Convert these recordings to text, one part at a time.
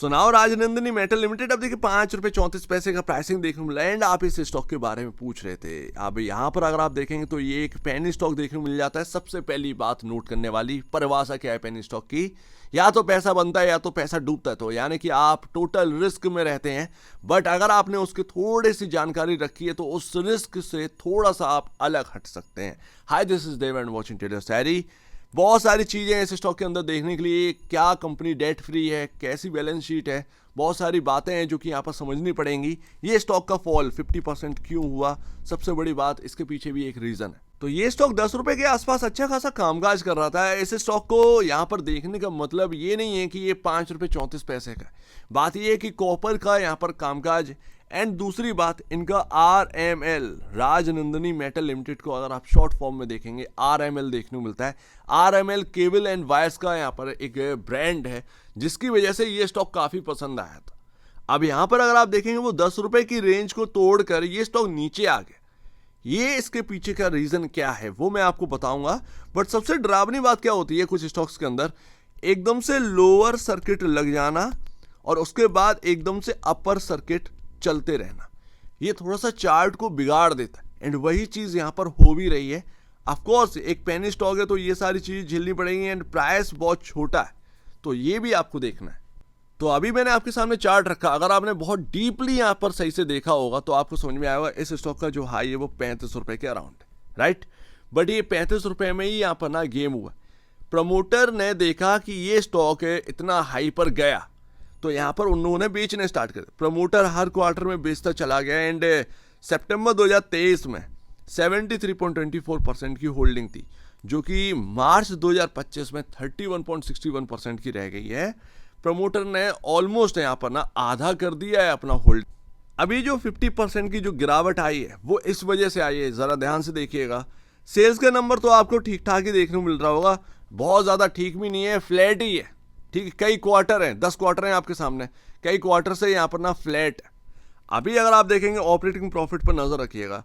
सुनाओ Rajnandini metal limited, अब देखिए 5 रुपये 34 पैसे का प्राइसिंग देखने को मिला एंड आप इस स्टॉक के बारे में पूछ रहे थे। अब यहाँ पर अगर आप देखेंगे तो ये एक पेनी स्टॉक देखने को मिल जाता है। सबसे पहली बात नोट करने वाली परिभाषा क्या है पेनी स्टॉक की, या तो पैसा बनता है या तो पैसा डूबता है। तो यानी कि आप टोटल रिस्क में रहते हैं, बट अगर आपने उसकी थोड़ी सी जानकारी रखी है तो उस रिस्क से थोड़ा सा आप अलग हट सकते हैं। Hi, this is Dev and watching traders diary. बहुत सारी चीज़ें हैं इस स्टॉक के अंदर देखने के लिए, क्या कंपनी डेट फ्री है, कैसी बैलेंस शीट है, बहुत सारी बातें हैं जो कि यहाँ पर समझनी पड़ेंगी। ये स्टॉक का फॉल 50% क्यों हुआ, सबसे बड़ी बात इसके पीछे भी एक रीज़न है। तो ये स्टॉक 10 रुपए के आसपास अच्छा खासा कामकाज कर रहा था। इस स्टॉक को यहाँ पर देखने का मतलब ये नहीं है कि ये 5 रुपये 34 पैसे का। बात ये है कि कॉपर का यहाँ पर कामकाज, एंड दूसरी बात इनका RML राजनंदिनी मेटल लिमिटेड को अगर आप शॉर्ट फॉर्म में देखेंगे RML देखने को मिलता है। RML केबल एंड वायर्स का यहाँ पर एक ब्रांड है जिसकी वजह से ये स्टॉक काफ़ी पसंद आया था। अब यहाँ पर अगर आप देखेंगे वो 10 रुपए की रेंज को तोड़कर ये स्टॉक नीचे आ गया। ये इसके पीछे का रीज़न क्या है वो मैं आपको बताऊंगा। बट सबसे डरावनी बात क्या होती है कुछ स्टॉक्स के अंदर, एकदम से लोअर सर्किट लग जाना और उसके बाद एकदम से अपर सर्किट चलते रहना, ये थोड़ा सा चार्ट को बिगाड़ देता है। एंड वही चीज़ यहाँ पर हो भी रही है। ऑफकोर्स एक पेनी स्टॉक है तो ये सारी चीज़ झेलनी पड़ेंगी एंड प्राइस बहुत छोटा है, तो ये भी आपको देखना है। तो अभी मैंने आपके सामने चार्ट रखा, अगर आपने बहुत डीपली यहाँ पर सही से देखा होगा तो आपको समझ में आएगा इस स्टॉक का जो हाई है वो 35 रुपए के अराउंड है, राइट। बट ये 35 रुपए में ही यहाँ पर ना गेम हुआ। प्रमोटर ने देखा कि ये स्टॉक है इतना हाई पर गया तो यहाँ पर उन्होंने बेचने स्टार्ट कर। प्रमोटर हर क्वार्टर में बेचता चला गया एंड सितंबर 2023 में 73.24% की होल्डिंग थी, जो कि मार्च 2025 में 31.61% की रह गई है। प्रमोटर ने ऑलमोस्ट यहाँ पर ना आधा कर दिया है अपना होल्ड। अभी जो 50% की जो गिरावट आई है वो इस वजह से आई है, ज़रा ध्यान से देखिएगा। सेल्स का नंबर तो आपको ठीक ठाक ही देखने को मिल रहा होगा, बहुत ज़्यादा ठीक भी नहीं है, फ्लैट ही है, ठीक है। कई क्वार्टर हैं, 10 क्वार्टर हैं आपके सामने, कई क्वार्टर से यहाँ पर ना फ्लैट है। अभी अगर आप देखेंगे ऑपरेटिंग प्रॉफिट पर नज़र रखिएगा,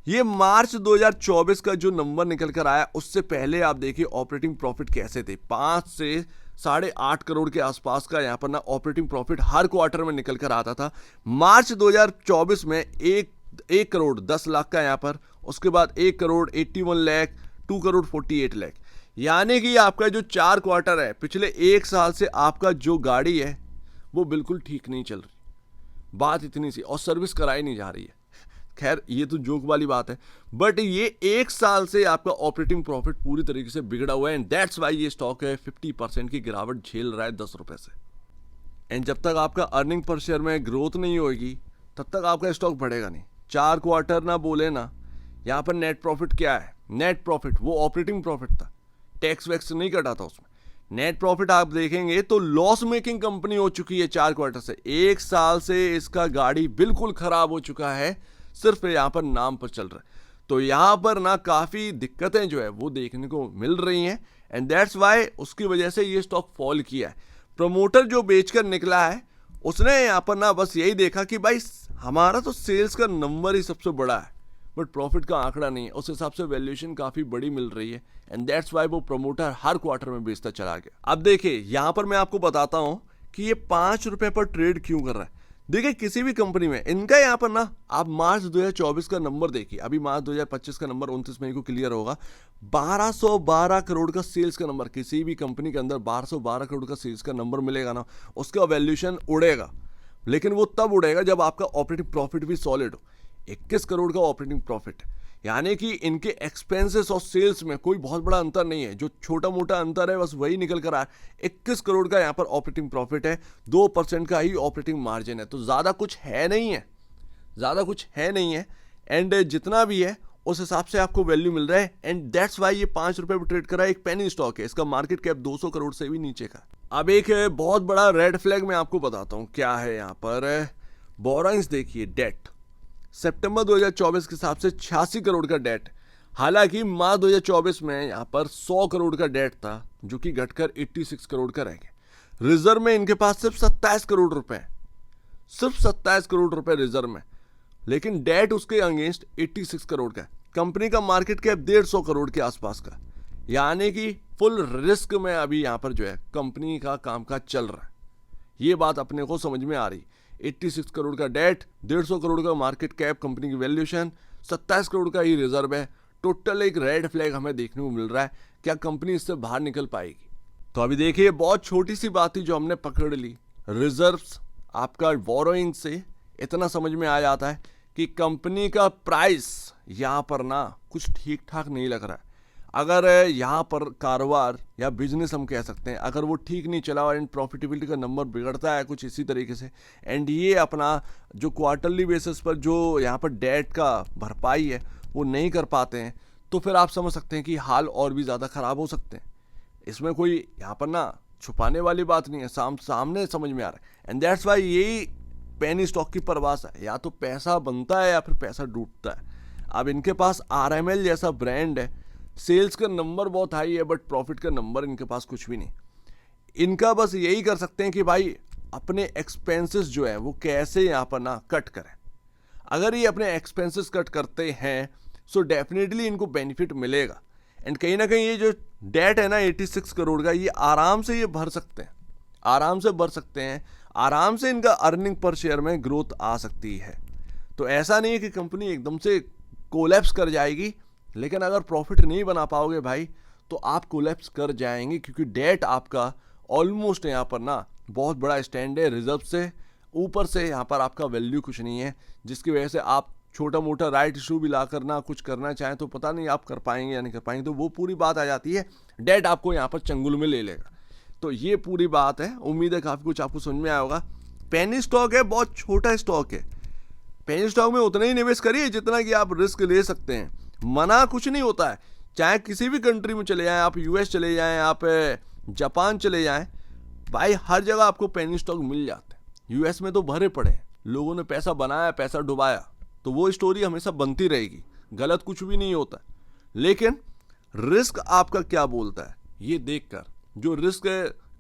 ये मार्च 2024 का जो नंबर निकल कर आया उससे पहले आप देखिए ऑपरेटिंग प्रॉफिट कैसे थे। 5 से 8.5 करोड़ के आसपास का यहाँ पर ना ऑपरेटिंग प्रॉफिट हर क्वार्टर में निकल कर आता था। मार्च 2024 में 1 करोड़ 10 लाख का यहाँ पर, उसके बाद 1 करोड़ 81 लाख, 2 करोड़ 48 लाख। यानी कि आपका जो 4 क्वार्टर है पिछले 1 साल से आपका जो गाड़ी है वो बिल्कुल ठीक नहीं चल रही। बात इतनी सी, और सर्विस कराई नहीं जा रही है। खैर ये तो जोक वाली बात है, बट ये 1 साल से आपका ऑपरेटिंग प्रॉफिट पूरी तरीके से बिगड़ा हुआ है एंड दैट्स वाई ये स्टॉक है 50% की गिरावट झेल रहा है 10 रुपए से। एंड जब तक आपका अर्निंग पर शेयर में ग्रोथ नहीं होगी तब तक आपका स्टॉक बढ़ेगा नहीं। 4 क्वार्टर ना बोले ना, यहाँ पर नेट प्रॉफिट क्या है, नेट प्रॉफिट वो ऑपरेटिंग प्रॉफिट था, टैक्स वैक्स नहीं कटा था उसमें। नेट प्रॉफिट आप देखेंगे तो लॉस मेकिंग कंपनी हो चुकी है 4 क्वार्टर से। 1 साल से इसका गाड़ी बिल्कुल खराब हो चुका है, सिर्फ यहाँ पर नाम पर चल रहा है। तो यहाँ पर ना काफ़ी दिक्कतें जो है वो देखने को मिल रही हैं एंड दैट्स वाई उसकी वजह से ये स्टॉक फॉल किया है। प्रमोटर जो बेचकर निकला है उसने यहाँ पर ना बस यही देखा कि भाई हमारा तो सेल्स का नंबर ही सबसे बड़ा है बट प्रॉफिट का आंकड़ा नहीं है, उस हिसाब से वैल्यूएशन काफ़ी बड़ी मिल रही है एंड दैट्स वाई वो प्रमोटर हर क्वार्टर में बेचता चला गया। अब देखिए यहाँ पर मैं आपको बताता हूँ कि ये 5 रुपए पर ट्रेड क्यों कर रहा है। देखिए किसी भी कंपनी में इनका यहाँ पर ना आप मार्च 2024 का नंबर देखिए, अभी मार्च 2025 का नंबर 29 मई को क्लियर होगा। 1212 करोड़ का सेल्स का नंबर, किसी भी कंपनी के अंदर 1212 करोड़ का सेल्स का नंबर मिलेगा ना, उसका वैल्यूएशन उड़ेगा। लेकिन वो तब उड़ेगा जब आपका ऑपरेटिंग प्रॉफिट भी सॉलिड हो। 21 करोड़ का ऑपरेटिंग प्रॉफिट, यानी कि इनके एक्सपेंसेस और सेल्स में कोई बहुत बड़ा अंतर नहीं है, जो छोटा मोटा अंतर है बस वही निकल कर आया। 21 करोड़ का यहाँ पर ऑपरेटिंग प्रॉफिट है, 2% का ही ऑपरेटिंग मार्जिन है, तो ज़्यादा कुछ है नहीं है, ज़्यादा कुछ है नहीं है। एंड जितना भी है उस हिसाब से आपको वैल्यू मिल रहा है एंड दैट्स वाई ये 5 रुपये पर ट्रेड कर रहा है। एक पेनी स्टॉक है, इसका मार्केट कैप 200 करोड़ से भी नीचे का। अब एक बहुत बड़ा रेड फ्लैग मैं आपको बताता हूँ क्या है यहाँ पर। बोरोइंग्स देखिए, डेट सितंबर 2024 के हिसाब से 86 करोड़ का डेट, हालांकि मार्च 2024 में यहाँ पर 100 करोड़ का डेट था जो कि घटकर 86 करोड़ का रह गया। रिजर्व में इनके पास सिर्फ 27 करोड़ रुपए है, सिर्फ 27 करोड़ रुपए रिजर्व में, लेकिन डेट उसके अगेंस्ट 86 करोड़ का है। कंपनी का मार्केट कैप 150 करोड़ के आसपास का, यानी कि फुल रिस्क में अभी यहाँ पर जो है कंपनी का कामकाज चल रहा है। ये बात अपने को समझ में आ रही। 86 करोड़ का डेट, 150 करोड़ का मार्केट कैप, कंपनी की वैल्यूएशन, 27 करोड़ का ही रिजर्व है। टोटल एक रेड फ्लैग हमें देखने को मिल रहा है। क्या कंपनी इससे बाहर निकल पाएगी? तो अभी देखिए, बहुत छोटी सी बात थी जो हमने पकड़ ली। रिजर्व्स, आपका बोरोइंग से इतना समझ में आ जाता है कि कंपनी का प्राइस यहाँ पर ना कुछ ठीक ठाक नहीं लग रहा है। अगर यहाँ पर कारोबार या बिजनेस हम कह सकते हैं, अगर वो ठीक नहीं चला और प्रॉफिटेबिलिटी का नंबर बिगड़ता है कुछ इसी तरीके से, एंड ये अपना जो क्वार्टरली बेसिस पर जो यहाँ पर डेट का भरपाई है वो नहीं कर पाते हैं, तो फिर आप समझ सकते हैं कि हाल और भी ज़्यादा ख़राब हो सकते हैं। इसमें कोई यहाँ पर ना छुपाने वाली बात नहीं है, सामने समझ में आ रहा है। एंड दैट्स वाई यही पेनी स्टॉक की परिभाषा है, या तो पैसा बनता है या फिर पैसा डूबता है। अब इनके पास RML जैसा ब्रांड है, सेल्स का नंबर बहुत हाई है बट प्रॉफिट का नंबर इनके पास कुछ भी नहीं। इनका बस यही कर सकते हैं कि भाई अपने एक्सपेंसेस जो है वो कैसे यहाँ पर ना कट करें। अगर ये अपने एक्सपेंसेस कट करते हैं सो डेफिनेटली इनको बेनिफिट मिलेगा। एंड कहीं ना कहीं ये जो डेट है ना 86 करोड़ का, ये आराम से ये भर सकते हैं, आराम से भर सकते हैं, आराम से इनका अर्निंग पर शेयर में ग्रोथ आ सकती है। तो ऐसा नहीं है कि कंपनी एकदम से कोलैप्स कर जाएगी, लेकिन अगर प्रॉफिट नहीं बना पाओगे भाई तो आप कोलैप्स कर जाएंगे, क्योंकि डेट आपका ऑलमोस्ट यहाँ पर ना बहुत बड़ा स्टैंड है। रिजर्व से ऊपर से यहाँ पर आपका वैल्यू कुछ नहीं है, जिसकी वजह से आप छोटा मोटा राइट इशू भी ला करना कुछ करना चाहें तो पता नहीं आप कर पाएंगे या नहीं कर पाएंगे। तो वो पूरी बात आ जाती है, डेट आपको यहाँ पर चंगुल में ले लेगा। तो ये पूरी बात है। उम्मीद है काफ़ी कुछ आपको समझ में आया होगा। पेनी स्टॉक है, बहुत छोटा स्टॉक है। पेनी स्टॉक में उतना ही निवेश करिए जितना कि आप रिस्क ले सकते हैं। मना कुछ नहीं होता है, चाहे किसी भी कंट्री में चले जाएं, आप US चले जाएं, आप जापान चले जाएं, भाई हर जगह आपको पेनी स्टॉक मिल जाते हैं। US में तो भरे पड़े हैं, लोगों ने पैसा बनाया, पैसा डुबाया, तो वो स्टोरी हमेशा बनती रहेगी, गलत कुछ भी नहीं होता। लेकिन रिस्क आपका क्या बोलता है ये देखकर, जो रिस्क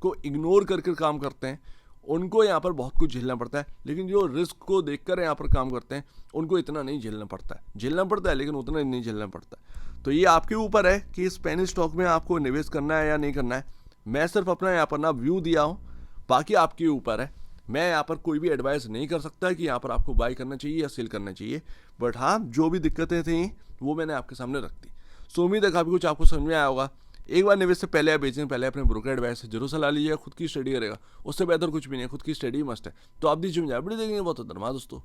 को इग्नोर करके काम करते हैं उनको यहाँ पर बहुत कुछ झेलना पड़ता है, लेकिन जो रिस्क को देखकर यहाँ पर काम करते हैं उनको इतना नहीं झेलना पड़ता है। झेलना पड़ता है लेकिन उतना नहीं झेलना पड़ता। तो ये आपके ऊपर है कि इस पेनी स्टॉक में आपको निवेश करना है या नहीं करना है। मैं सिर्फ अपना यहाँ पर ना व्यू दिया हूँ, बाकी आपके ऊपर है। मैं यहाँ पर कोई भी एडवाइस नहीं कर सकता कि यहाँ पर आपको बाय करना चाहिए या सेल करना चाहिए, बट हाँ जो भी दिक्कतें थी वो मैंने आपके सामने रख दी। सो उम्मीद है काफ़ी कुछ आपको समझ में आया होगा। एक बार निवेश से पहले या बेचने से पहले अपने ब्रोकर एडवाइस से जरूर सलाह लीजिएगा, खुद की स्टडी करेगा, उससे बेहतर कुछ भी नहीं है, खुद की स्टडी मस्ट है। तो आप दीजिए वीडियो देखेंगे, बहुत धन्यवाद दोस्तों।